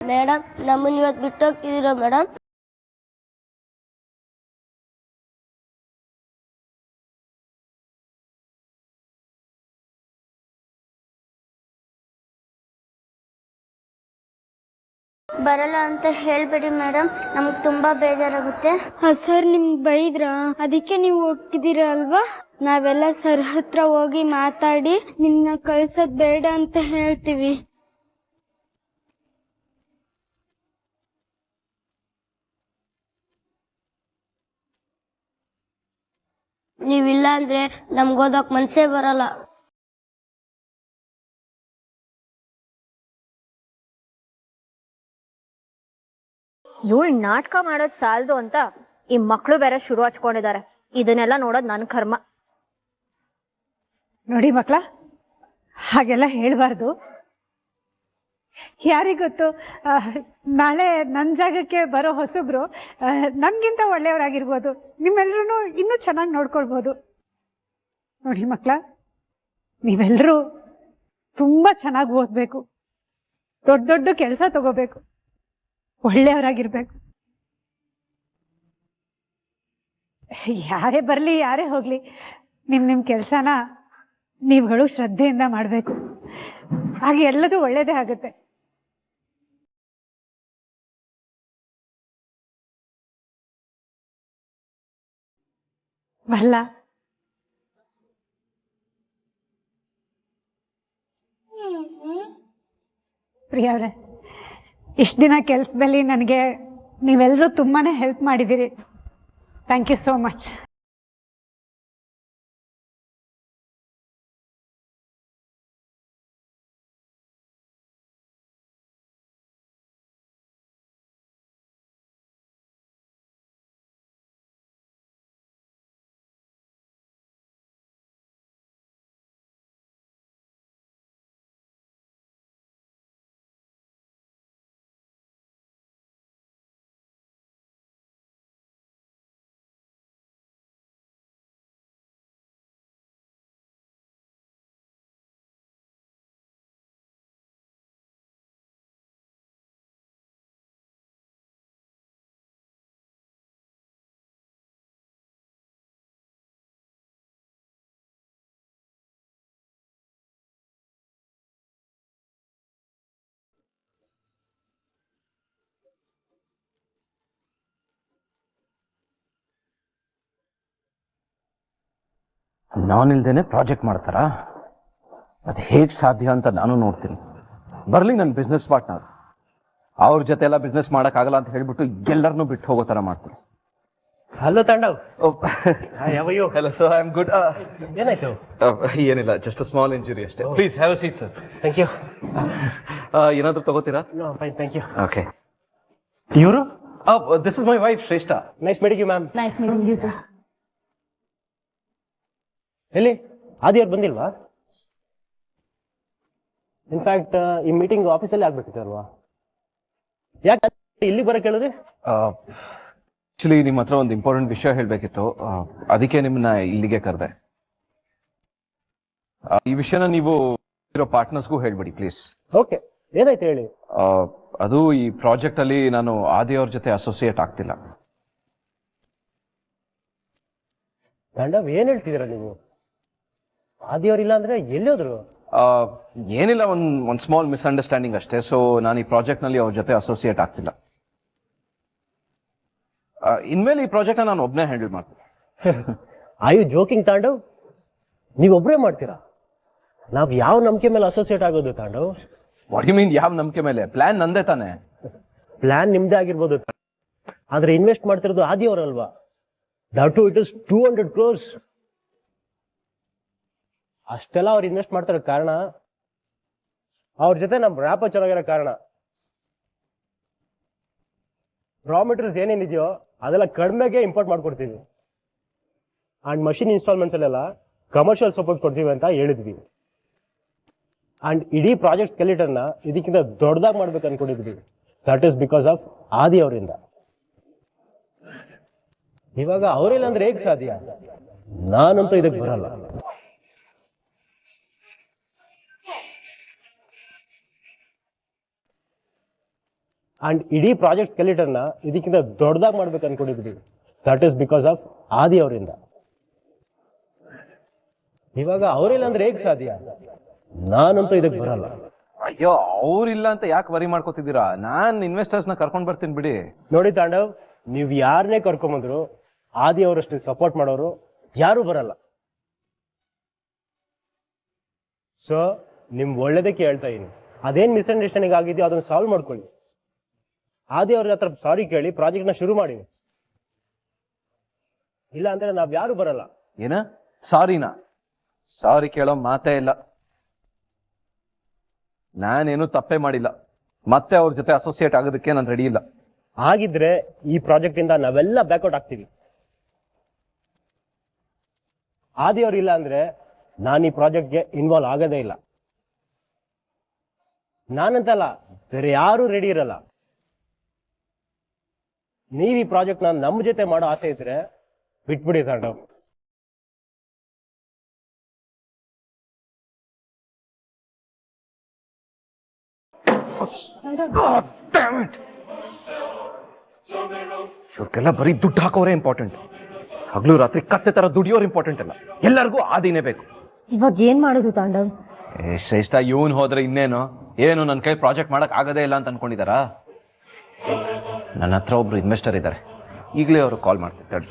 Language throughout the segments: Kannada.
ಮೇಡಮ್, ನಮ್ಮನ್ನು ಇವತ್ತು ಬಿಟ್ಟು ಹೋಗ್ತಿದ್ದೀರಾ ಮೇಡಮ್? ಬರಲ್ಲ ಅಂತ ಹೇಳ್ಬೇಡಿ ಮೇಡಮ್, ನಮ್ಗೆ ತುಂಬಾ ಬೇಜಾರಾಗುತ್ತೆ. ಸರ್ ನಿಮ್ಗೆ ಬೈದ್ರಾ? ಅದಕ್ಕೆ ನೀವು ಹೋಗ್ತಿದ್ದೀರ ಅಲ್ವಾ? ನಾವೆಲ್ಲ ಸರ್ ಹತ್ರ ಹೋಗಿ ಮಾತಾಡಿ ನಿಮ್ನ ಕಳ್ಸೋದ್ ಬೇಡ ಅಂತ ಹೇಳ್ತೀವಿ. ನೀವಿಲ್ಲ ಅಂದ್ರೆ ನಮ್ಗೆ ಓದೋಕ್ ಮನ್ಸೇ ಬರಲ್ಲ. ಇವಳು ನಾಟಕ ಮಾಡೋದ್ ಸಾಲದು ಅಂತ ಈ ಮಕ್ಳು ಬೇರೆ ಶುರು ಹಚ್ಕೊಂಡಿದ್ದಾರೆ. ಇದನ್ನೆಲ್ಲ ನೋಡೋದ್ ನನ್ ಕರ್ಮ. ನೋಡಿ ಮಕ್ಳ, ಹಾಗೆಲ್ಲ ಹೇಳ್ಬಾರ್ದು. ಯಾರಿಗೊತ್ತು, ನಾಳೆ ನನ್ನ ಜಾಗಕ್ಕೆ ಬರೋ ಹೊಸಬ್ರು ನನ್ಗಿಂತ ಒಳ್ಳೆಯವರಾಗಿರ್ಬೋದು, ನಿಮ್ಮೆಲ್ರೂ ಇನ್ನೂ ಚೆನ್ನಾಗಿ ನೋಡ್ಕೊಳ್ಬೋದು. ನೋಡಿ ಮಕ್ಳ, ನೀವೆಲ್ಲರೂ ತುಂಬಾ ಚೆನ್ನಾಗಿ ಓದ್ಬೇಕು, ದೊಡ್ಡ ದೊಡ್ಡ ಕೆಲಸ ತಗೋಬೇಕು, ಒಳ್ಳೆಯವರಾಗಿರ್ಬೇಕು. ಯಾರೇ ಬರಲಿ ಯಾರೇ ಹೋಗ್ಲಿ, ನಿಮ್ಮ ಕೆಲಸನ ನೀವುಗಳು ಶ್ರದ್ಧೆಯಿಂದ ಮಾಡಬೇಕು. ಹಾಗೆ ಎಲ್ಲದೂ ಒಳ್ಳೇದೇ ಆಗುತ್ತೆ. ಬಲ್ಲ ಪ್ರಿಯ ಅವರೇ, ಇಷ್ಟು ದಿನ ಕೆಲಸದಲ್ಲಿ ನನಗೆ ನೀವೆಲ್ಲರೂ ತುಂಬಾನೇ ಹೆಲ್ಪ್ ಮಾಡಿದ್ದೀರಿ. Thank you so much. ನಾನಿಲ್ದೇನೆ ಪ್ರಾಜೆಕ್ಟ್ ಮಾಡ್ತಾರಾ? ಅದು ಹೇಗೆ ಸಾಧ್ಯ ಅಂತ ನಾನು ನೋಡ್ತೀನಿ. ಬರಲಿ ನನ್ನ ಬಿಸ್ನೆಸ್ ಪಾರ್ಟ್ನರ್, ಅವ್ರ ಜೊತೆ ಎಲ್ಲ ಬಿಸ್ನೆಸ್ ಮಾಡೋಕ್ಕಾಗಲ್ಲ ಅಂತ ಹೇಳ್ಬಿಟ್ಟು ಎಲ್ಲರನ್ನೂ ಬಿಟ್ಟು ಹೋಗೋ ಥರ ಮಾಡ್ತೀನಿ. Hello Tandav. Hello sir, I am good. ಏನಾಯ್ತು? ಏನಿಲ್ಲ, ಜಸ್ಟ್ ಅ ಸ್ಮಾಲ್ ಇಂಜುರಿ ಅಷ್ಟೇ. Please have a seat sir. Thank you. ಏನಾದರೂ ತಗೋತೀರಾ? Fine, thank you. ಓಕೆ. ಇವರು? This is my wife Shreshta. Nice meeting you ma'am. Nice meeting you too. ಎಲ್ಲಿ ಆದಿಯವ್ರು ಬಂದಿಲ್ವಾ? ಇನ್ಫ್ಯಾಕ್ಟ್ ಈ ಮೀಟಿಂಗ್ ಆಫೀಸಲ್ಲಿ ಆಗ್ಬೇಕಿತ್ತು ಅಲ್ವಾ? ಯಾಕೆ ಇಲ್ಲಿ ಬರಕ್ಕೆ ಹೇಳಿದ್ರಿ? ಆಕ್ಚುಲಿ ನಿಮ್ಮ ಹತ್ರ ಒಂದು ಇಂಪಾರ್ಟೆಂಟ್ ವಿಷಯ ಹೇಳಬೇಕಿತ್ತು, ಅದಕ್ಕೆ ನಿಮ್ಮನ್ನ ಇಲ್ಲಿಗೆ ಕರೆದೆ. ಈ ವಿಷಯನ ನೀವು ಇರೋ ಪಾರ್ಟ್ನರ್ಸ್ಗೂ ಹೇಳ್ಬಿಡಿ ಪ್ಲೀಸ್. ಓಕೆ, ಏನಾಯ್ತು ಹೇಳಿ. ಅದು ಈ ಪ್ರಾಜೆಕ್ಟ್ ಅಲ್ಲಿ ನಾನು ಆದಿಯವ್ರ ಜೊತೆ ಅಸೋಸಿಯೇಟ್ ಆಗ್ತಿಲ್ಲ. ತಾಂಡವ್, ಏನ್ ಹೇಳ್ತಿದ್ದೀರಾ ನೀವು? ಆದಿಯವ್ರಿಲ್ಲ ಅಂದ್ರೆ ಎಲ್ಲಿ ಹೋದ್ರು? ಏನಿಲ್ಲ, ಒಂದು ಸ್ಮಾಲ್ ಮಿಸ್ಅಂಡರ್ಸ್ಟ್ಯಾಂಡಿಂಗ್ ಅಷ್ಟೇ. ಸೊ ನಾನು ಈ ಪ್ರಾಜೆಕ್ಟ್ ನಲ್ಲಿ ಅವ್ರ ಜೊತೆ ಅಸೋಸಿಯೇಟ್ ಆಗ್ತಿಲ್ಲ. ಇನ್ಮೇಲೆ ಈ ಪ್ರಾಜೆಕ್ಟ್ ನಾನು ಒಬ್ಬನೇ ಹ್ಯಾಂಡಲ್ ಮಾಡ್ತೀನಿ. I you joking Tandav? ನೀವೊಬ್ಬರೇ ಮಾಡ್ತೀರಾ? ನಾವ್ ಯಾವ ನಂಬಿಕೆ ಮೇಲೆ ಅಸೋಸಿಯೇಟ್ ಆಗೋದು ತಾಂಡವ್? ವಾಟ್ ಯು ಮೀನ್ ಯಾವ ನಂಬಿಕೆ ಮೇಲೆ? ಪ್ಲಾನ್ ನಂದೇ ತಾನೆ. ಪ್ಲಾನ್ ನಿಮ್ದೇ ಆಗಿರ್ಬೋದು, ಆದ್ರೆ ಇನ್ವೆಸ್ಟ್ ಮಾಡ್ತಿರೋದು ಆದಿಯವರಲ್ವಾ? That too it is 200 crores. ಅಷ್ಟೆಲ್ಲ ಅವ್ರು ಇನ್ವೆಸ್ಟ್ ಮಾಡ್ತಿರೋ ಕಾರಣ, ಅವ್ರ ಜೊತೆ ನಮ್ ರ್ಯಾಪ ಚೆನ್ನಾಗಿರೋ ಕಾರಣ. ರಾ ಮೆಟೀರಿಯಲ್ಸ್ ಏನೇನಿದೆಯೋ ಅದೆಲ್ಲ ಕಡಿಮೆಗೆ ಇಂಪೋರ್ಟ್ ಮಾಡ್ಕೊಡ್ತೀವಿ. ಅಂಡ್ ಮಷಿನ್ ಇನ್ಸ್ಟಾಲ್ಮೆಂಟ್ಸ್ ಅಲ್ಲೆಲ್ಲ ಕಮರ್ಷಿಯಲ್ ಸಪೋರ್ಟ್ ಕೊಡ್ತೀವಿ ಅಂತ ಹೇಳಿದ್ವಿ. ಅಂಡ್ ಇಡೀ ಪ್ರಾಜೆಕ್ಟ್ ಸ್ಕೆಲಿಟನ್ನ ಇದಕ್ಕಿಂತ ದೊಡ್ಡದಾಗಿ ಮಾಡ್ಬೇಕು ಅನ್ಕೊಂಡಿದ್ವಿ. ದಟ್ ಈಸ್ ಬಿಕಾಸ್ ಆಫ್ ಆದಿ ಅವರಿಂದ. ಇವಾಗ ಅವರಿಲ್ಲ ಅಂದ್ರೆ ಹೇಗ್ ಸಾಧ್ಯ? ನಾನಂತೂ ಇದಕ್ಕೆ ಬರಲ್ಲ. ಅಂಡ್ ಇಡೀ ಪ್ರಾಜೆಕ್ಟ್ ಸ್ಕೆಲಿಟನ್ನ ಇದಕ್ಕಿಂತ ದೊಡ್ಡದಾಗಿ ಮಾಡ್ಬೇಕು ಅನ್ಕೊಂಡಿದ್ವಿ. ದಟ್ ಈಸ್ ಬಿಕಾಸ್ ಆಫ್ ಆದಿ ಅವರಿಂದ. ಇವಾಗ ಅವರಿಲ್ಲ ಅಂದ್ರೆ ಹೇಗ್ ಸಾಧ್ಯ? ನಾನಂತೂ ಇದಕ್ಕೆ ಬರಲ್ಲ. ಅಯ್ಯೋ, ಅವ್ರಿಲ್ಲ ಅಂತ ಯಾಕೆ ವರಿ ಮಾಡ್ಕೋತಿದ್ದೀರಾ? ನಾನ್ ಇನ್ವೆಸ್ಟರ್ಸ್ ನ ಕರ್ಕೊಂಡ್ ಬರ್ತೀನಿ ಬಿಡಿ. ನೋಡಿ ತಾಂಡವ್, ನೀವು ಯಾರನ್ನೇ ಕರ್ಕೊಂಬಂದ್ರು ಆದಿ ಅವರಷ್ಟು ಸಪೋರ್ಟ್ ಮಾಡೋರು ಯಾರು ಬರಲ್ಲ. ಸೊ ನಿಮ್ ಒಳ್ಳೇದಕ್ಕೆ ಹೇಳ್ತಾ ಇದೀನಿ, ಅದೇನ್ ಮಿಸ್ಅಂಡರ್ಸ್ಟ್ಯಾಂಡಿಂಗ್ ಆಗಿದೆಯೋ ಅದನ್ನ ಸಾಲ್ವ್ ಮಾಡ್ಕೊಳ್ಳಿ. ಆದಿ ಅವ್ರ ಹತ್ರ ಸಾರಿ ಕೇಳಿ ಪ್ರಾಜೆಕ್ಟ್ ನ ಶುರು ಮಾಡಿ. ಇಲ್ಲ ಅಂದ್ರೆ ನಾವ್ ಯಾರು ಬರಲ್ಲ. ಏನ ಸಾರಿನಾ? ಸಾರಿ ಕೇಳೋ ಮಾತೇ ಇಲ್ಲ. ನಾನೇನು ತಪ್ಪೇ ಮಾಡಿಲ್ಲ. ಮತ್ತೆ ಅವ್ರ ಜೊತೆ ಅಸೋಸಿಯೇಟ್ ಆಗೋದಕ್ಕೆ ನಾನು ರೆಡಿ ಇಲ್ಲ. ಹಾಗಿದ್ರೆ ಈ ಪ್ರಾಜೆಕ್ಟ್ ಇಂದ ನಾವೆಲ್ಲ ಬ್ಯಾಕ್ಔಟ್ ಆಗ್ತೀವಿ. ಆದಿ ಅವ್ರು ಇಲ್ಲ ಅಂದ್ರೆ ನಾನು ಈ ಪ್ರಾಜೆಕ್ಟ್ಗೆ ಇನ್ವಾಲ್ವ್ ಆಗೋದೇ ಇಲ್ಲ. ನಾನಂತಲ್ಲ, ಬೇರೆ ಯಾರು ರೆಡಿ ಇರಲ್ಲ. ನೀವ್ ಈ ಪ್ರಾಜೆಕ್ಟ್ ನ ನಮ್ಮ ಜೊತೆ ಮಾಡೋ ಆಸೆ ಇದ್ರೆ ಬಿಟ್ಬಿಡಿ ತಾಂಡವ್. ಇವ್ರಿಗೆಲ್ಲ ಬರೀ ದುಡ್ಡು ಹಾಕೋರೇ ಇಂಪಾರ್ಟೆಂಟ್. ಹಗಲು ರಾತ್ರಿ ಕತ್ತೆ ತರ ದುಡಿಯೋರು ಇಂಪಾರ್ಟೆಂಟ್ ಅಲ್ಲ. ಎಲ್ಲರಿಗೂ ಆದಿನೇ ಬೇಕು. ಇವಾಗ ಏನ್ ಮಾಡೋದು ತಾಂಡವ್? ಶ್ರೇಷ್ಠ, ಇವನ್ ಹೋದ್ರೆ ಇನ್ನೇನು? ಏನು ನನ್ನ ಕೈ ಪ್ರಾಜೆಕ್ಟ್ ಮಾಡಕ್ ಆಗದೇ ಇಲ್ಲ ಅಂತ ಅನ್ಕೊಂಡಿದಾರಾ? ನನ್ನ ಹತ್ರ ಒಬ್ರು ಇನ್ವೆಸ್ಟರ್ ಇದ್ದಾರೆ, ಈಗಲೇ ಅವ್ರು ಕಾಲ್ ಮಾಡ್ತಿರ್ತಾರೆ.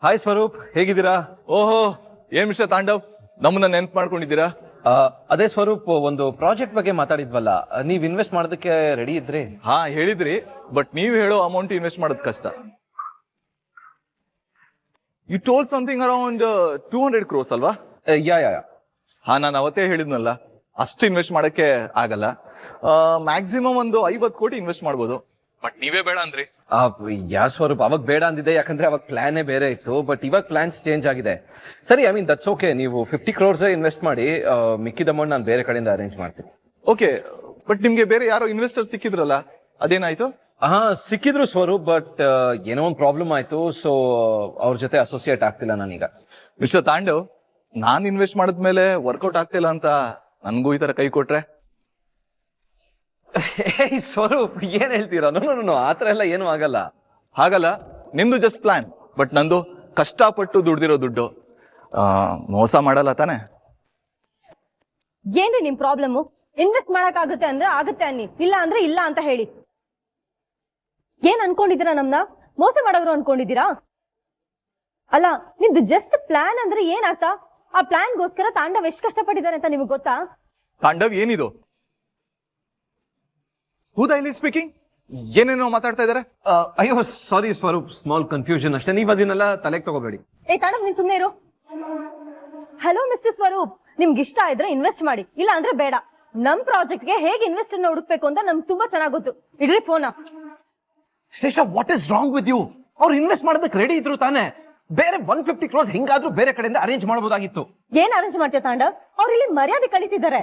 ಹಾಯ್ ಸ್ವರೂಪ್, ಹೇಗಿದ್ದೀರಾ? ಓಹೋ, ಏನ್ ಮಿಸ್ಟರ್ ತಾಂಡವ್, ನಮ್ಮನ್ನ ನೆನ್ಪು ಮಾಡ್ಕೊಂಡಿದ್ದೀರಾ? ಅದೇ ಸ್ವರೂಪ್, ಒಂದು ಪ್ರಾಜೆಕ್ಟ್ ಬಗ್ಗೆ ಮಾತಾಡಿದ್ವಲ್ಲ, ನೀವ್ ಇನ್ವೆಸ್ಟ್ ಮಾಡೋದಕ್ಕೆ ರೆಡಿ ಇದ್ರಿ? ಹಾ ಹೇಳಿದ್ರಿ, ಬಟ್ ನೀವು ಹೇಳೋ ಅಮೌಂಟ್ ಇನ್ವೆಸ್ಟ್ ಮಾಡೋದು ಕಷ್ಟ. You told something around 200 crores ಅಲ್ವಾ? ಯಾ. ಹಾ, ನಾನು ಅವತ್ತೇ ಹೇಳಿದ್ನಲ್ಲ, ಅಷ್ಟು ಇನ್ವೆಸ್ಟ್ ಮಾಡಕ್ಕೆ ಆಗಲ್ಲ. ಮ್ಯಾಕ್ಸಿಮಮ್ ಒಂದು 50 ಕೋಟಿ ಇನ್ವೆಸ್ಟ್ ಮಾಡ್ಬೋದು, ಬಟ್ ನೀವೇ ಬೇಡ ಅಂದ್ರಿ. ಯಾ ಸ್ವರೂಪ್, ಅವಾಗ ಬೇಡ ಅಂದಿದೆ, ಯಾಕಂದ್ರೆ ಅವಾಗ ಪ್ಲಾನೇ ಬೇರೆ ಇತ್ತು. ಬಟ್ ಇವಾಗ ಪ್ಲಾನ್ಸ್ ಚೇಂಜ್ ಆಗಿದೆ. ಸರಿ, ಐ ಮೀನ್ ದಟ್ಸ್ ಓಕೆ. ನೀವು 50 crores ಇನ್ವೆಸ್ಟ್ ಮಾಡಿ, ಮಿಕ್ಕಿದ ಅಮೌಂಟ್ ನಾನು ಬೇರೆ ಕಡೆಯಿಂದ ಅರೇಂಜ್ ಮಾಡ್ತೀನಿ. ಓಕೆ, ಬಟ್ ನಿಮ್ಗೆ ಬೇರೆ ಯಾರೋ ಇನ್ವೆಸ್ಟರ್ ಸಿಕ್ಕಿದ್ರಲ್ಲ, ಅದೇನಾಯ್ತು? ಹಾ, ಸಿಕ್ಕಿದ್ರು ಸ್ವರೂಪ್, ಬಟ್ ಏನೋ ಒಂದು ಪ್ರಾಬ್ಲಮ್ ಆಯ್ತು. ಸೊ ಅವ್ರ ಜೊತೆ ಅಸೋಸಿಯೇಟ್ ಆಗ್ತಿಲ್ಲ ನಾನೀಗ. ಮಿಸ್ಟರ್ ತಾಂಡವ್, ನಾನ್ ಇನ್ವೆಸ್ಟ್ ಮಾಡಿದ್ಮೇಲೆ ವರ್ಕೌಟ್ ಆಗ್ತಿಲ್ಲ ಅಂತ ನನ್ಗೂ ಈ ತರ ಕೈ ಕೊಟ್ರೆ? ಸ್ವರೂಪ್, ಏನ್ ಹೇಳ್ತೀರಾ? ನೋ, ಆತರ ಎಲ್ಲ ಏನು ಆಗಲ್ಲ. ಹಾಗಲ್ಲ, ನಿಮ್ದು ಜಸ್ಟ್ ಪ್ಲಾನ್, ಬಟ್ ನಂದು ಕಷ್ಟಪಟ್ಟು ದುಡ್ದಿರೋ ದುಡ್ಡು. ಮೋಸ ಮಾಡಲ್ಲ ತಾನೆ? ಏನ್ರಿ ನಿಮ್ ಪ್ರಾಬ್ಲಮ್? ಇನ್ವೆಸ್ಟ್ ಮಾಡಕ್ ಆಗುತ್ತೆ ಅಂದ್ರೆ ಆಗುತ್ತೆ ಅನ್ನಿ, ಇಲ್ಲ ಅಂದ್ರೆ ಇಲ್ಲ ಅಂತ ಹೇಳಿ. ಏನ್ ಅನ್ಕೊಂಡಿದ್ದೀರಾ? ನಮ್ನ ಮೋಸ ಮಾಡೋರು ಅನ್ಕೊಂಡಿದ್ದೀರಾ? ಅಲ್ಲ, ನಿಮ್ದು ಜಸ್ಟ್ ಪ್ಲಾನ್ ಅಂದ್ರೆ ಏನಾಗ್ತ? ಆ ಪ್ಲಾನ್ಗೋಸ್ಕರ ತಾಂಡವ್ ಎಷ್ಟು ಕಷ್ಟಪಟ್ಟಿದ್ದಾರೆ ಅಂತ ನಿಮ್ಗೆ ಗೊತ್ತಾ? ತಾಂಡವ್ ಏನಿದು? ಹೂದೈಲಿ ಸ್ಪೀಕಿಂಗ್, ಏನೇನೋ ಮಾತಾಡ್ತಾ ಇದಾರೆ. ಅಯ್ಯೋ ಸಾರಿ ಸ್ವರೂಪ್, ಸ್ಮಾಲ್ ಕನ್ಫ್ಯೂಷನ್ ಅಷ್ಟೇ. ನೀವ್ ಅದನ್ನೆಲ್ಲ ತಲೆಗೆ ತಗೋಬೇಡಿ. ಏ ತಾಂಡವ್, ನೀನ್ ಸುಮ್ನೆ ಇರು. ಹಲೋ ಮಿಸ್ಟರ್ ಸ್ವರೂಪ್, ನಿಮ್ಗೆ ಇಷ್ಟ ಇದ್ರೆ ಇನ್ವೆಸ್ಟ್ ಮಾಡಿ, ಇಲ್ಲ ಅಂದ್ರೆ ಬೇಡ. ನಮ್ ಪ್ರಾಜೆಕ್ಟ್ಗೆ ಹೇಗೆ ಇನ್ವೆಸ್ಟರ್ ನ ಹುಡುಕ್ಬೇಕು ಅಂತ ನಮ್ಗೆ ತುಂಬಾ ಚೆನ್ನಾಗ್ ಗೊತ್ತು. ಇಡ್ರಿ phone. Shesha, what is wrong with you? ಅವ್ರು ಇನ್ವೆಸ್ಟ್ ಮಾಡೋದಕ್ಕೆ ರೆಡಿ ಇದ್ರು ತಾನೆ. ಬೇರೆ 150 crores ಹೆಂಗಾದ್ರೂ ಬೇರೆ ಕಡೆಯಿಂದ ಅರೇಂಜ್ ಮಾಡಬಹುದಾಗಿತ್ತು. ಏನ್ ಅರೇಂಜ್ ಮಾಡ್ತೀಯ ತಾಂಡವ್? ಅವ್ರು ಇಲ್ಲಿ ಮರ್ಯಾದೆ ಕಲಿತಿದ್ದಾರೆ.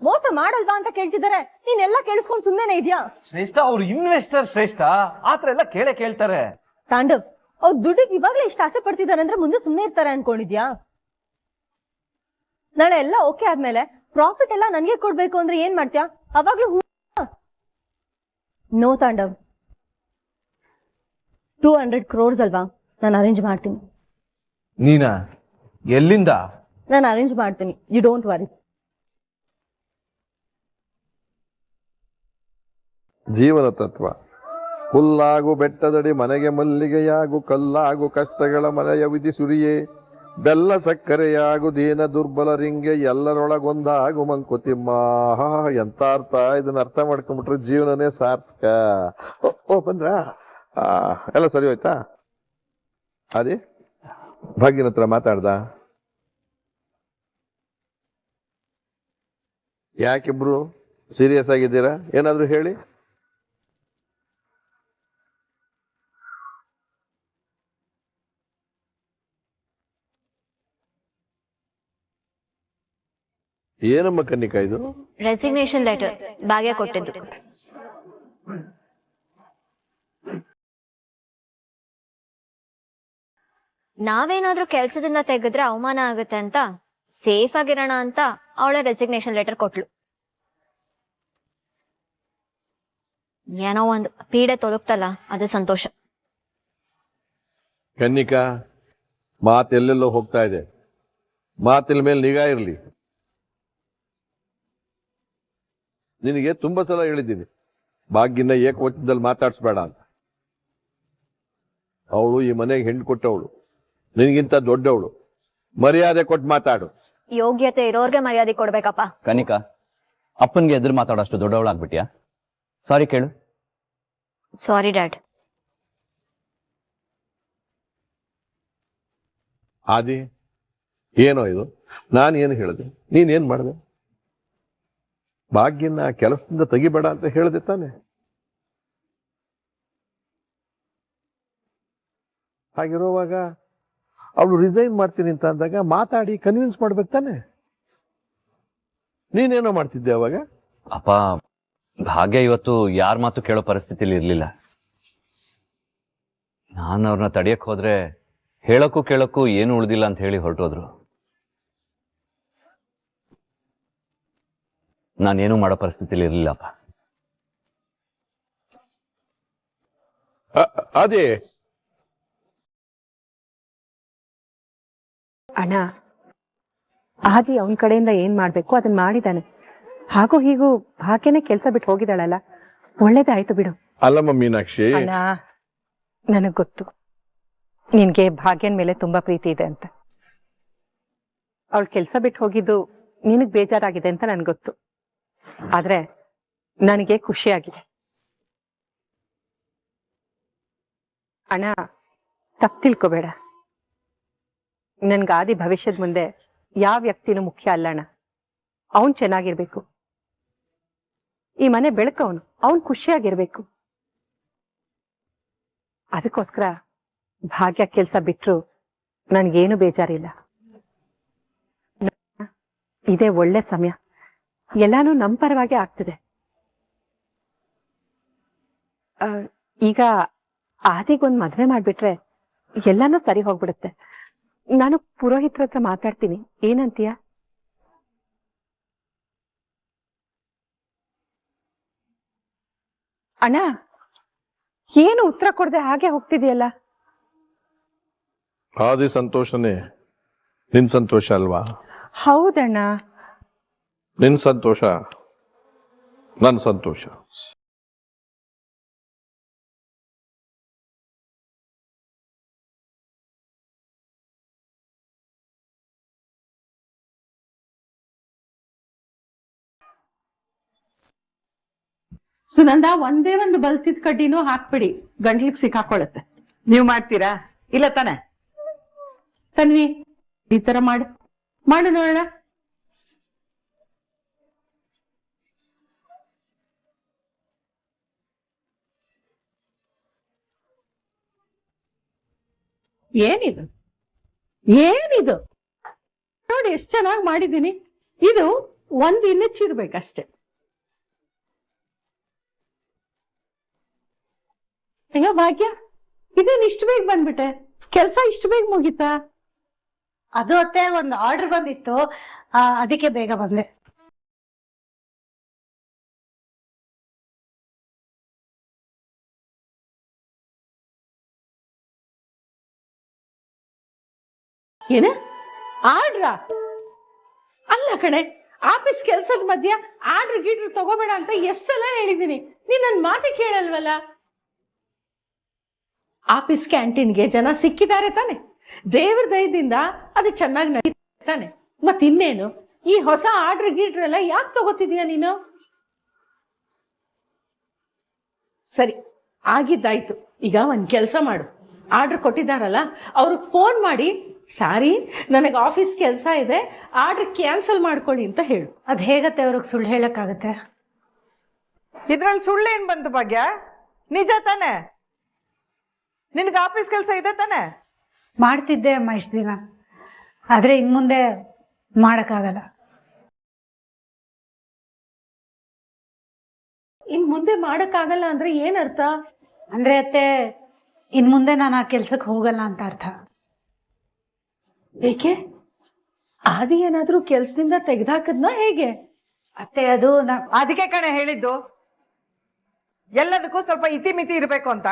ಮೋಸ ಮಾಡಲ್ವಾ ಅಂತ ಕೇಳ್ತಿದ್ದಾರೆ. ನೀನೆಲ್ಲ ಕೇಳಿಸ್ಕೊಂಡು ಸುಮ್ಮನೆ ಇದೆಯಾ? ಶ್ರೇಷ್ಠ, ಅವ್ರು ಇನ್ವೆಸ್ಟರ್ ಶ್ರೇಷ್ಠ, ಆತರ ಎಲ್ಲ ಕೇಳ್ತಾರೆ. ತಾಂಡವ್, ಅವ್ರು ದುಡ್ಡಿಗೆ ಇವಾಗ್ಲೇ ಇಷ್ಟ ಆಸೆ ಪಡ್ತಿದ್ದಾರೆ ಅಂದ್ರೆ ಮುಂದೆ ಸುಮ್ಮನೆ ಇರ್ತಾರೆ ಅನ್ಕೊಂಡಿದ್ಯಾ? ನಾಳೆ ಎಲ್ಲ ಓಕೆ ಆದ್ಮೇಲೆ ಪ್ರಾಫಿಟ್ ಎಲ್ಲ ನನ್ಗೆ ಕೊಡ್ಬೇಕು ಅಂದ್ರೆ ಏನ್ ಮಾಡ್ತೀಯಾ? ಅವಾಗ್ಲೂ ನೋ ತಾಂಡವ್, 200 crores ಅಲ್ವಾ, ನಾನು ಅರೇಂಜ್ ಮಾಡ್ತೀನಿ. ನೀನಾ? ಎಲ್ಲಿಂದ? ನಾನು ಅರೇಂಜ್ ಮಾಡ್ತೀನಿ, ಯು ಡೋಂಟ್ ವರಿ. ಜೀವನ ತತ್ವ. ಹುಲ್ಲಾಗು ಬೆಟ್ಟದಡಿ ಮನೆಗೆ ಮಲ್ಲಿಗೆಯಾಗು, ಕಲ್ಲಾಗು ಕಷ್ಟಗಳ ಮನೆಯ ವಿಧಿ ಸುರಿಯೇ, ಬೆಲ್ಲ ಸಕ್ಕರೆಯಾಗು ದೀನ ದುರ್ಬಲರಿಂಗೆ, ಎಲ್ಲರೊಳಗೊಂದಾಗು ಮಂಕುತಿಮ್ಮ. ಎಂತ ಅರ್ಥ! ಇದನ್ನ ಅರ್ಥ ಮಾಡ್ಕೊಂಡ್ಬಿಟ್ರೆ ಜೀವನನೇ ಸಾರ್ಥಕ. ಓ ಬಂದ್ರ? ಎಲ್ಲ ಸರಿ ಹೋಯ್ತಾ? ಅದೇ ಭಾಗ್ಯನ ಹತ್ರ ಮಾತಾಡ್ದ? ಯಾಕಿಬ್ರು ಸೀರಿಯಸ್ ಆಗಿದ್ದೀರಾ? ಏನಾದ್ರು ಹೇಳಿ. ಏನಮ್ಮ ಕನ್ನಿಕಾ ಇದು? ರೆಸಿಗ್ನೇಷನ್ ಲೆಟರ್ ಭಾಗ್ಯ ಕೊಟ್ಟಿದ್ದು. ನಾವೇನಾದ್ರೂ ಕೆಲ್ಸದಿಂದ ತೆಗೆದ್ರೆ ಅವಮಾನ ಆಗುತ್ತೆ ಅಂತ ಸೇಫ್ ಆಗಿರೋಣ ಅಂತ ಅವಳ ರೆಸಿಗ್ನೇಷನ್ ಲೆಟರ್ ಕೊಟ್ಲು. ಏನೋ ಒಂದು ಪೀಡೆ ತೊಲಗ್ತಲ್ಲ, ಅದು ಸಂತೋಷ. ಕನ್ನಿಕಾ, ಮಾತೆಲ್ಲೆಲ್ಲೋ ಹೋಗ್ತಾ ಇದೆ. ಮಾತಿನ ಮೇಲೆ ನಿಗಾ ಇರಲಿ. ನಿನಗೆ ತುಂಬಾ ಸಲ ಹೇಳಿದ್ದೀನಿ, ಭಾಗ್ಯನ ಏಕವಚನದಲ್ಲಿ ಮಾತಾಡಿಸ್ಬೇಡ ಅಂತ. ಅವಳು ಈ ಮನೆಗೆ ಹೆಣ್ಣು ಕೊಟ್ಟವಳು, ನಿನಗಿಂತ ದೊಡ್ಡವಳು. ಮರ್ಯಾದೆ ಕೊಟ್ಟು ಮಾತಾಡು. ಯೋಗ್ಯತೆ ಇರೋರ್ಗೆ ಮರ್ಯಾದೆ ಕೊಡ್ಬೇಕಪ್ಪ. ಕನಿಕಾ, ಅಪ್ಪನ್ಗೆ ಎದುರು ಮಾತಾಡೋಷ್ಟು ದೊಡ್ಡವಳಾಗ್ಬಿಟ್ಯಾ? ಸಾರಿ ಕೇಳು. ಸಾರಿ ಡ್ಯಾಡ್. ಆದಿ, ಏನೋ ಇದು? ನಾನು ಏನು ಹೇಳಿದೆ, ನೀನೇನ್ ಮಾಡಿದೆ? ಭಾಗ್ಯನ ಕೆಲಸದಿಂದ ತೆಗಿಬೇಡ ಅಂತ ಹೇಳಿದೆ ತಾನೆ? ಹಾಗಿರುವಾಗ ಅವಳು ರಿಸೈನ್ ಮಾಡ್ತೀನಿ ಅಂತ ಅಂದಾಗ ಮಾತಾಡಿ ಕನ್ವಿನ್ಸ್ ಮಾಡ್ಬೇಕು ತಾನೆ? ನೀನೇನೋ ಮಾಡ್ತಿದ್ದೆ ಅವಾಗ? ಅಪ್ಪ, ಭಾಗ್ಯ ಇವತ್ತು ಯಾರ ಮಾತು ಕೇಳೋ ಪರಿಸ್ಥಿತಿಲಿ ಇರ್ಲಿಲ್ಲ. ನಾನು ಅವ್ರನ್ನ ತಡಿಯಕ್ ಹೋದ್ರೆ ಹೇಳಕ್ಕೂ ಕೇಳಕ್ಕೂ ಏನು ಉಳಿದಿಲ್ಲ ಅಂತ ಹೇಳಿ ಹೊರಟೋದ್ರು. ನಾನೇನು ಮಾಡೋ ಪರಿಸ್ಥಿತಿಲಿ ಇರ್ಲಿಲ್ಲಪ್ಪ. ಅದೇ ಅಣ್ಣ, ಆದಿ ಅವನ ಕಡೆಯಿಂದ ಏನ್ ಮಾಡ್ಬೇಕು ಅದನ್ನ ಮಾಡಿದಾನೆ. ಹಾಗೂ ಹೀಗೂ ಭಾಗ್ಯನೇ ಕೆಲ್ಸ ಬಿಟ್ಟು ಹೋಗಿದ್ದಾಳಲ್ಲ, ಒಳ್ಳೇದಾಯ್ತು ಬಿಡು. ಅಲ್ಲಮ್ಮ ಮೀನಾಕ್ಷಿ, ಅಣ್ಣ, ನನಗ್ ಗೊತ್ತು ನಿನ್ಗೆ ಭಾಗ್ಯನ ಮೇಲೆ ತುಂಬಾ ಪ್ರೀತಿ ಇದೆ ಅಂತ. ಅವಳು ಕೆಲ್ಸ ಬಿಟ್ಟು ಹೋಗಿದ್ದು ನಿನಗ್ ಬೇಜಾರಾಗಿದೆ ಅಂತ ನನ್ಗೆ ಗೊತ್ತು. ಆದ್ರೆ ನನಗೆ ಖುಷಿಯಾಗಿದೆ. ಅಣ್ಣ, ತಪ್ಪು ತಿಳ್ಕೊಬೇಡ. ನನ್ಗಾದಿ ಭವಿಷ್ಯದ ಮುಂದೆ ಯಾವ ವ್ಯಕ್ತಿನೂ ಮುಖ್ಯ ಅಲ್ಲಣ್ಣ. ಅವನ್ ಚೆನ್ನಾಗಿರ್ಬೇಕು. ಈ ಮನೆ ಬೆಳಕವನು, ಅವನ್ ಖುಷಿಯಾಗಿರ್ಬೇಕು. ಅದಕ್ಕೋಸ್ಕರ ಭಾಗ್ಯ ಕೆಲ್ಸ ಬಿಟ್ರು ನನ್ಗೇನು ಬೇಜಾರಿಲ್ಲ. ಇದೇ ಒಳ್ಳೆ ಸಮಯ, ಎಲ್ಲಾನು ನಮ್ ಪರವಾಗಿ ಆಗ್ತದೆ. ಈಗ ಆದಿಗೊಂದ್ ಮದ್ವೆ ಮಾಡ್ಬಿಟ್ರೆ ಎಲ್ಲಾನು ಸರಿ ಹೋಗ್ಬಿಡುತ್ತೆ. ನಾನು ಪುರೋಹಿತ್ರ ಹತ್ರ ಮಾತಾಡ್ತೀನಿ, ಏನಂತೀಯ? ಅಣ್ಣ, ಏನು ಉತ್ತರ ಕೊಡದೆ ಹಾಗೆ ಹೋಗ್ತಿದೆಯಲ್ಲ? ಆದಿ ಸಂತೋಷನೇ ನಿನ್ ಸಂತೋಷ ಅಲ್ವಾ? ಹೌದಣ್ಣ. ನಿನ್ ಸಂತೋಷ ನನ್ ಸಂತೋಷ. ಸುನಂದ, ಒಂದೇ ಒಂದು ಬಲ್ತಿದ್ ಕಡ್ಡಿನೂ ಹಾಕ್ಬಿಡಿ, ಗಂಟ್ಲಿಗೆ ಸಿಕ್ಕಾಕೊಳ್ಳುತ್ತೆ. ನೀವ್ ಮಾಡ್ತೀರಾ? ಇಲ್ಲ ತಾನೆ? ತನ್ವಿ, ಈ ತರ ಮಾಡು ಮಾಡು ನೋಡೋಣ. ಏನಿದು ಏನಿದು ನೋಡಿ, ಎಷ್ಟು ಚೆನ್ನಾಗಿ ಮಾಡಿದ್ದೀನಿ. ಇದು ಒಂದು ಇನ್ನೆಚ್ಚಿರ್ಬೇಕಷ್ಟೆ. ಅಯ್ಯೋ ಭಾಗ್ಯ, ಇದೇನು ಇಷ್ಟು ಬೇಗ ಬಂದ್ಬಿಟ್ಟೆ? ಕೆಲ್ಸ ಇಷ್ಟು ಬೇಗ ಮುಗೀತಾ? ಅದು ಅತ್ತೆ, ಒಂದು ಆರ್ಡರ್ ಬಂದಿತ್ತು, ಅದಕ್ಕೆ ಬೇಗ ಬಂದೆ. ಏನ ಆರ್ಡ್ರ? ಅಲ್ಲ ಕಣೆ, ಆಫೀಸ್ ಕೆಲ್ಸದ ಮಧ್ಯ ಆರ್ಡ್ರ್ ಗೀಡ್ರ್ ತಗೋಬೇಡ ಅಂತ ಎಷ್ಟ್ ಸಲ ಹೇಳಿದೀನಿ, ನೀನ್ ನನ್ ಮಾತೆ ಕೇಳಲ್ವಲ್ಲ. ಆಫೀಸ್ ಕ್ಯಾಂಟೀನ್ಗೆ ಜನ ಸಿಕ್ಕಿದ್ದಾರೆ ತಾನೆ, ದೇವ್ರ ದಯದಿಂದ ಅದು ಚೆನ್ನಾಗಿ ನಡೀತಾನೆ. ಮತ್ತಿನ್ನೇನು, ಈ ಹೊಸ ಆರ್ಡ್ರ್ ಗೀಡ್ರ್ ಎಲ್ಲ ಯಾಕೆ ತಗೋತಿದೀಯ ನೀನು? ಸರಿ, ಆಗಿದ್ದಾಯ್ತು. ಈಗ ಒಂದ್ ಕೆಲಸ ಮಾಡು, ಆರ್ಡ್ರ್ ಕೊಟ್ಟಿದ್ದಾರಲ್ಲ ಅವ್ರಿಗೆ ಫೋನ್ ಮಾಡಿ, ಸಾರಿ ನನಗೆ ಆಫೀಸ್ ಕೆಲಸ ಇದೆ, ಆರ್ಡ್ರ್ ಕ್ಯಾನ್ಸಲ್ ಮಾಡ್ಕೊಳ್ಳಿ ಅಂತ ಹೇಳು. ಅದ್ ಹೇಗತ್ತೆ ಅವ್ರಿಗೆ ಸುಳ್ಳು ಹೇಳಕ್ಕಾಗತ್ತೆ? ಇದ್ರಲ್ಲಿ ಸುಳ್ಳು ಏನ್ ಬಂತು ಭಾಗ್ಯ? ನಿಜ ತಾನೆ? ನಿನ್ಗೆ ಆಫೀಸ್ ಕೆಲಸ ಇದೆ ತಾನೆ? ಮಾಡ್ತಿದ್ದೆ ಅಮ್ಮ ಇಷ್ಟು ದಿನ, ಆದ್ರೆ ಇನ್ ಮುಂದೆ ಮಾಡಕ್ಕಾಗಲ್ಲ. ಇನ್ ಮುಂದೆ ಮಾಡಕ್ಕಾಗಲ್ಲ ಅಂದ್ರೆ ಏನರ್ಥ? ಅಂದ್ರೆ ಅತ್ತೆ ಇನ್ ಮುಂದೆ ನಾನು ಆ ಕೆಲ್ಸಕ್ಕೆ ಹೋಗಲ್ಲ ಅಂತ ಅರ್ಥ. ಏಕೆ? ಆದಿ ಏನಾದ್ರೂ ಕೆಲ್ಸದಿಂದ ತೆಗ್ದಾಕದ್ನ ಹೇಗೆ? ಅತ್ತೆ ಅದು ಅದಕ್ಕೆ ಕಣೆ ಹೇಳಿದ್ದು ಎಲ್ಲದಕ್ಕೂ ಸ್ವಲ್ಪ ಇತಿಮಿತಿ ಇರ್ಬೇಕು ಅಂತ.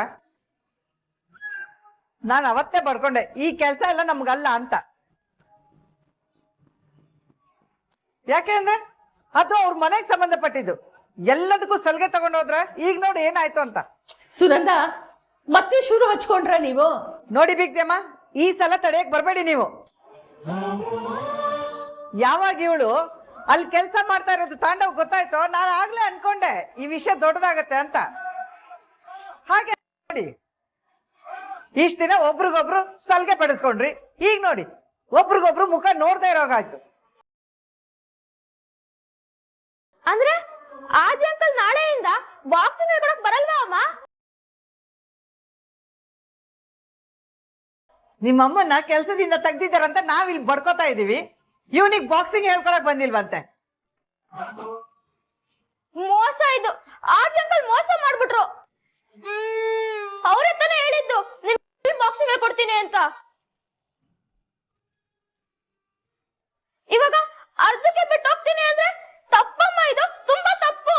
ನಾನು ಅವತ್ತೇ ಬಡ್ಕೊಂಡೆ ಈ ಕೆಲ್ಸ ಎಲ್ಲ ನಮ್ಗಲ್ಲ ಅಂತ. ಯಾಕೆ ಅಂದ್ರೆ ಅದು ಅವ್ರ ಮನೆಗೆ ಸಂಬಂಧಪಟ್ಟಿದ್ದು. ಎಲ್ಲದಕ್ಕೂ ಸಲ್ಗೆ ತಗೊಂಡೋದ್ರ ಈಗ ನೋಡಿ ಏನಾಯ್ತು ಅಂತ. ಸುನಂದ, ಮತ್ತೆ ಶುರು ಹಚ್ಕೊಂಡ್ರ ನೀವು? ನೋಡಿ ಬಿಗ್ದೇಮ್ಮ, ಈ ಸಲ ತಡೆಯಕ್ ಬರ್ಬೇಡಿ ನೀವು. ಯಾವಾಗ ಇವಳು ಅಲ್ಲಿ ಕೆಲ್ಸ ಮಾಡ್ತಾ ಇರೋದು ತಾಂಡವ್ ಗೊತ್ತಾಯ್ತೋ, ನಾನು ಆಗ್ಲೇ ಅನ್ಕೊಂಡೆ ಈ ವಿಷಯ ದೊಡ್ಡದಾಗತ್ತೆ ಅಂತ. ಹಾಗೆ ನೋಡಿ, ಇಷ್ಟ ದಿನ ಒಬ್ರಿಗೊಬ್ರು ಸಲ್ಗೆ ಪಡಿಸ್ಕೊಂಡ್ರಿ, ಈಗ ನೋಡಿ ಒಬ್ರಿಗೊಬ್ರು ಮುಖ ನೋಡ್ದೇ ಇರೋಗಾಯ್ತು. ಅಂದ್ರೆ ಆದಿ ಅಂಕಲ್ ನಾಳೆಯಿಂದ ಬಾಕ್ಸಿಂಗ್ ಹೇಳ್ಕೊಡಕ್ ಬರಲ್ವಾ ಅಮ್ಮ? ನಿಮ್ಮಮ್ಮನ್ನ ಕೆಲ್ಸದಿಂದ ತೆಗ್ದಿದ್ದಾರಂತ ನಾವ್ ಇಲ್ಲಿ ಬಡ್ಕೋತಾ ಇದೀವಿ, ಇವನಿಗೆ ಬಾಕ್ಸಿಂಗ್ ಹೇಳ್ಕೊಳಕ್ ಬಂದಿಲ್ವಂತೆ. ಮೋಸ ಇದು. ಆದಿ ಅಂಕಲ್ ಮೋಸ ಮಾಡ್ಬಿಟ್ರು. ಅವ್ರೇ ತಾನೇ ಹೇಳಿದ್ದು ನಿನ್ ಬಾಕ್ಸಿಂಗ್ ಹೇಳ್ಕೊಡ್ತೀನಿ ಅಂತ. ಇವಾಗ ಅರ್ಧಕ್ಕೆ ಬಿಟ್ಟು ಹೋಗ್ತೀನಿ ಅಂದ್ರೆ ತಪ್ಪಮ್ಮ, ಇದು ತುಂಬಾ ತಪ್ಪು.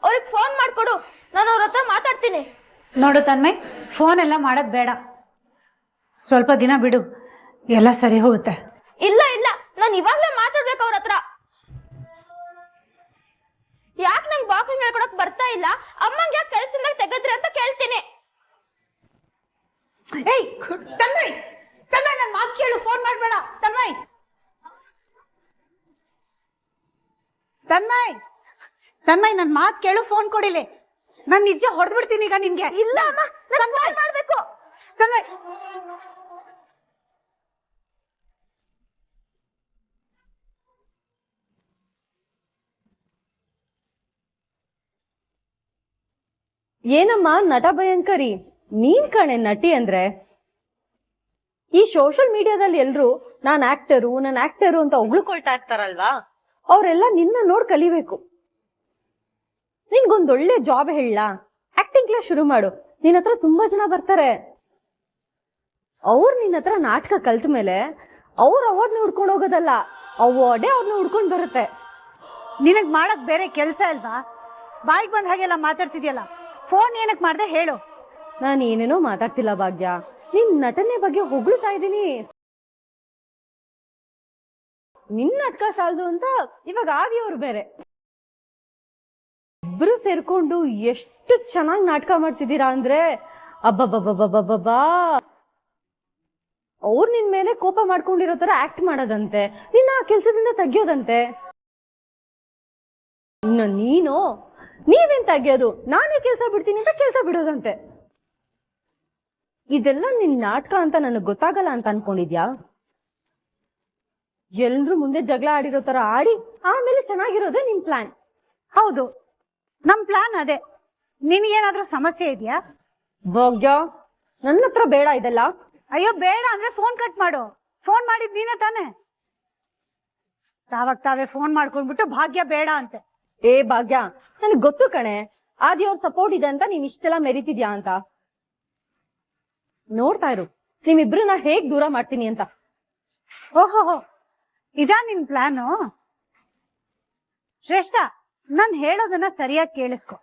ಅವ್ರಿಗೆ ಫೋನ್ ಮಾಡ್ಕೊಡು, ನಾನು ಅವ್ರ ಹತ್ರ ಮಾತಾಡ್ತೀನಿ. ನೋಡು ತನ್ಮಯ್, ಫೋನ್ ಎಲ್ಲ ಮಾಡೋದ್ ಬೇಡ, ಸ್ವಲ್ಪ ದಿನ ಬಿಡು, ಎಲ್ಲ ಸರಿ ಹೋಗುತ್ತೆ. ಇಲ್ಲ ಇಲ್ಲ, ನಾನು ಇವಾಗ್ಲೇ ಮಾತಾಡ್ಬೇಕು ಅವ್ರ ಹತ್ರ. ಯಾಕೆ ನಂಗೆ ಬಾಕ್ಸಿಂಗ್ ಹೇಳ್ಕೊಡಕ್ ಬರ್ತಾ ಇಲ್ಲ, ಅಮ್ಮಂಗೆ ಯಾಕೆ ಕೆಲ್ಸದಿಂದ ತೆಗೆದ್ರಿ ಅಂತ ಕೇಳ್ತೀನಿ. ಏಯ್ ತನ್ಮಯ್, ತನ್ಮಯ್ ನನ್ ಮಾತು ಕೇಳು, ಫೋನ್ ಮಾಡ್ಬೇಡ. ತನ್ಮಯ್, ತನ್ಮಯ್, ತನ್ಮಯ್ ನನ್ ಮಾತು ಕೇಳು, ಫೋನ್ ಕೊಡಿಲಿ. ನಾನ್ ನಿಜ ಹೊಡೆದ್ಬಿಡ್ತೀನಿ ಈಗ ನಿನ್ಗೆ. ಇಲ್ಲ ಅಮ್ಮ, ನಾನು ಕಾಲ್ ಮಾಡ್ಬೇಕು. ತನ್ಮಯ್, ಏನಮ್ಮ ನಟ ಭಯಂಕರಿ, ನೀನ್ ಕಣೆ ನಟಿ ಅಂದ್ರೆ. ಈ ಸೋಷಿಯಲ್ ಮೀಡಿಯಾದಲ್ಲಿ ಎಲ್ರು ನಾನ್ ಆಕ್ಟರು ಅಂತ ಹೊಗಳ್ಕೊಳ್ತಾ ಇರ್ತಾರಲ್ವಾ, ಅವರೆಲ್ಲ ನಿನ್ನ ನೋಡ್ ಕಲಿಬೇಕು. ನಿನ್ಗೊಂದೊಳ್ಳೆ ಜಾಬ್ ಹೇಳ, ಆಕ್ಟಿಂಗ್ ಕ್ಲಾಸ್ ಶುರು ಮಾಡು. ನಿನ್ನ ಹತ್ರ ತುಂಬಾ ಜನ ಬರ್ತಾರೆ. ಅವ್ರು ನಿನ್ನ ಹತ್ರ ನಾಟಕ ಕಲ್ತ ಮೇಲೆ ಅವ್ರ ಅವಾರ್ಡ್ನ ಹುಡ್ಕೊಂಡು ಹೋಗೋದಲ್ಲ, ಅವಾರ್ಡೇ ಅವ್ರನ್ನ ಹುಡ್ಕೊಂಡ್ ಬರುತ್ತೆ. ನಿನಗ್ ಮಾಡಕ್ ಬೇರೆ ಕೆಲ್ಸ ಅಲ್ವಾ? ಬಾಯಿಗೆ ಬಂದ ಹಾಗೆಲ್ಲ ಮಾತಾಡ್ತಿದ್ಯಲ್ಲ, ಫೋನ್ ಏನಕ್ ಮಾಡ್ದೆ ಹೇಳು. ನಾನು ಏನೇನೋ ಮಾತಾಡ್ತಿಲ್ಲ ಭಾಗ್ಯ, ನಿನ್ ನಟನೆ ಬಗ್ಗೆ ಹೊಗಳ್ತಾ ಇದ್ದೀನಿ. ನಿನ್ ನಾಟಕ ಸಾಲದು ಅಂತ ಇವಾಗ ಆದಿಯವ್ರು ಬೇರೆ. ಇಬ್ರು ಸೇರ್ಕೊಂಡು ಎಷ್ಟು ಚೆನ್ನಾಗಿ ನಾಟಕ ಮಾಡ್ತಿದ್ದೀರಾ ಅಂದ್ರೆ ಅಬ್ಬಬ್ಬಬ್ಬಬ್ಬಬ್ಬಾ. ಅವ್ರು ನಿನ್ ಮೇಲೆ ಕೋಪ ಮಾಡ್ಕೊಂಡಿರೋ ತರ ಆಕ್ಟ್ ಮಾಡೋದಂತೆ, ನಿನ್ನ ಆ ಕೆಲ್ಸದಿಂದ ತೆಗಿಯೋದಂತೆ. ಇನ್ನು ನೀವೇನ್ ತೆಗಿಯೋದು, ನಾನೇ ಕೆಲ್ಸ ಬಿಡ್ತೀನಿ ಅಂತ ಕೆಲ್ಸ ಬಿಡೋದಂತೆ. ಇದೆಲ್ಲ ನಿನ್ ನಾಟಕ ಅಂತ ನನಗ್ ಗೊತ್ತಾಗಲ್ಲ ಅಂತ ಅನ್ಕೊಂಡಿದ್ಯಾ? ಎಲ್ರು ಮುಂದೆ ಜಗಳ ಆಡಿರೋ ತರ ಆಡಿ ಆಮೇಲೆ ಚೆನ್ನಾಗಿರೋದೇ ನಿನ್ ಪ್ಲಾನ್. ಹೌದು, ನಮ್ ಪ್ಲಾನ್ ಅದೇ. ನಿನ್ಗೇನಾದ್ರೂ ಸಮಸ್ಯೆ ಇದೆಯಾ? ಭಾಗ್ಯ, ನನ್ನ ಹತ್ರ ಬೇಡ ಇದೆಲ್ಲ. ಅಯ್ಯೋ ಬೇಡ ಅಂದ್ರೆ ಫೋನ್ ಕಟ್ ಮಾಡು. ಫೋನ್ ಮಾಡಿದ್ ನೀನೇ ತಾನೆ. ತಾವೇ ಫೋನ್ ಮಾಡ್ಕೊಂಡ್ಬಿಟ್ಟು ಭಾಗ್ಯ ಬೇಡ ಅಂತೆ. ಏ ಭಾಗ್ಯ, ನನಗ್ ಗೊತ್ತು ಕಣೆ ಆದಿಯವ್ರ ಸಪೋರ್ಟ್ ಇದೆ ಅಂತ ನೀನ್ ಇಷ್ಟೆಲ್ಲ ಮೆರಿತಿದ್ಯಾ ಅಂತ. ನೋಡ್ತಾ ಇರು ನಿಮ್ಮಿಬ್ರನ್ನ ಹೇಗ್ ದೂರ ಮಾಡ್ತೀನಿ ಅಂತ. ಓಹೋ, ಇದಾ ನಿನ್ ಪ್ಲಾನು? ಶ್ರೇಷ್ಠ, ನಾನ್ ಹೇಳೋದನ್ನ ಸರಿಯಾಗಿ ಕೇಳಿಸ್ಕೊ.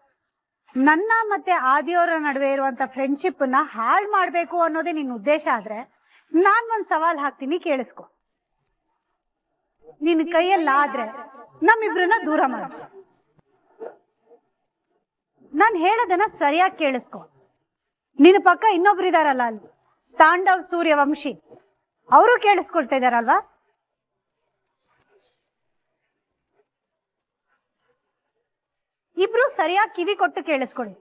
ನನ್ನ ಮತ್ತೆ ಆದಿಯವರ ನಡುವೆ ಇರುವಂತ ಫ್ರೆಂಡ್ಶಿಪ್ ನ ಹಾಳು ಮಾಡ್ಬೇಕು ಅನ್ನೋದೇ ನಿನ್ ಉದ್ದೇಶ ಆದ್ರೆ ನಾನ್ ಒಂದ್ ಸವಾಲ್ ಹಾಕ್ತೀನಿ, ಕೇಳಿಸ್ಕೊ. ನಿನ್ ಕೈಯಲ್ಲಾದ್ರೆ ನಮ್ಮಿಬ್ರನ್ನ ದೂರ ಮಾಡ. ನಾನ್ ಹೇಳೋದನ್ನ ಸರಿಯಾಗಿ ಕೇಳಿಸ್ಕೊ. ನಿನ್ನ ಪಕ್ಕ ಇನ್ನೊಬ್ರು ಇದಾರಲ್ಲ ಅಲ್ಲಿ, ತಾಂಡವ್ ಸೂರ್ಯವಂಶಿ, ಅವರು ಕೇಳಿಸ್ಕೊಳ್ತಾ ಇದಾರಲ್ವಾ? ಇಬ್ರು ಸರಿಯಾಗಿ ಕಿವಿ ಕೊಟ್ಟು ಕೇಳಿಸ್ಕೊಳ್ಳಿ.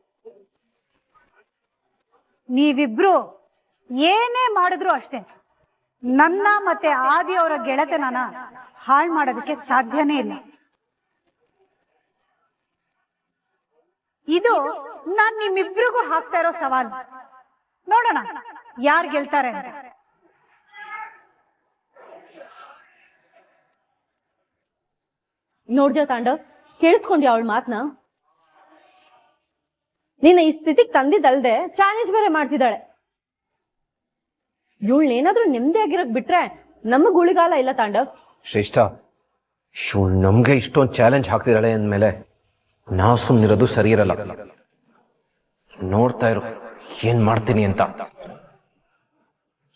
ನೀವಿಬ್ರು ಏನೇ ಮಾಡಿದ್ರು ಅಷ್ಟೇ, ನನ್ನ ಮತ್ತೆ ಆದಿಯವರ ಗೆಳೆತನನ ಹಾಳು ಮಾಡೋದಕ್ಕೆ ಸಾಧ್ಯನೇ ಇಲ್ಲ. ಇದು ನಾನ್ ನಿಮ್ಮಿಬ್ರಿಗೂ ಹಾಕ್ತಾ ಇರೋ ಸವಾಲು. ನೋಡೋಣ ಯಾರು ಗೆಲ್ತಾರೆ ಅಂತ. ನೋಡ್ದ್ಯಾ ತಾಂಡವ್, ಕೇಳಿಸ್ಕೊಂಡ್ಯಾ ಅವಳ ಮಾತನ್ನ? ನಿನ್ನ ಈ ಸ್ಥಿತಿಗೆ ತಂದಿದ್ದಲ್ದೆ ಚಾಲೆಂಜ್ ಬೇರೆ ಮಾಡ್ತಿದ್ದಾಳೆ. ಇವಳನ್ನೇನಾದ್ರೂ ನೆಮ್ಮದಿಯಾಗಿರಕ್ ಬಿಟ್ರೆ ನಮಗ್ ಉಳಿಗಾಲ ಇಲ್ಲ ತಾಂಡವ್. ಶ್ರೇಷ್ಠ, ಇವಳು ನಮ್ಗೆ ಇಷ್ಟೊಂದು ಚಾಲೆಂಜ್ ಹಾಕ್ತಿದ್ದಾಳೆ ಅಂದ್ಮೇಲೆ ನಾವು ಸುಮ್ಮನಿರೋದು ಸರಿ ಇರಲ್ಲ. ನೋಡ್ತಾ ಇರು ಏನ್ ಮಾಡ್ತೀನಿ ಅಂತ.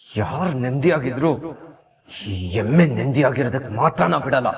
ಯಾರು ನೆಮ್ಮದಿಯಾಗಿದ್ರು ಈ ಎಮ್ಮೆ ನೆಮ್ಮದಿಯಾಗಿರೋದಕ್ಕೆ ಮಾತ್ರ ನಾ ಬಿಡಲ್ಲ.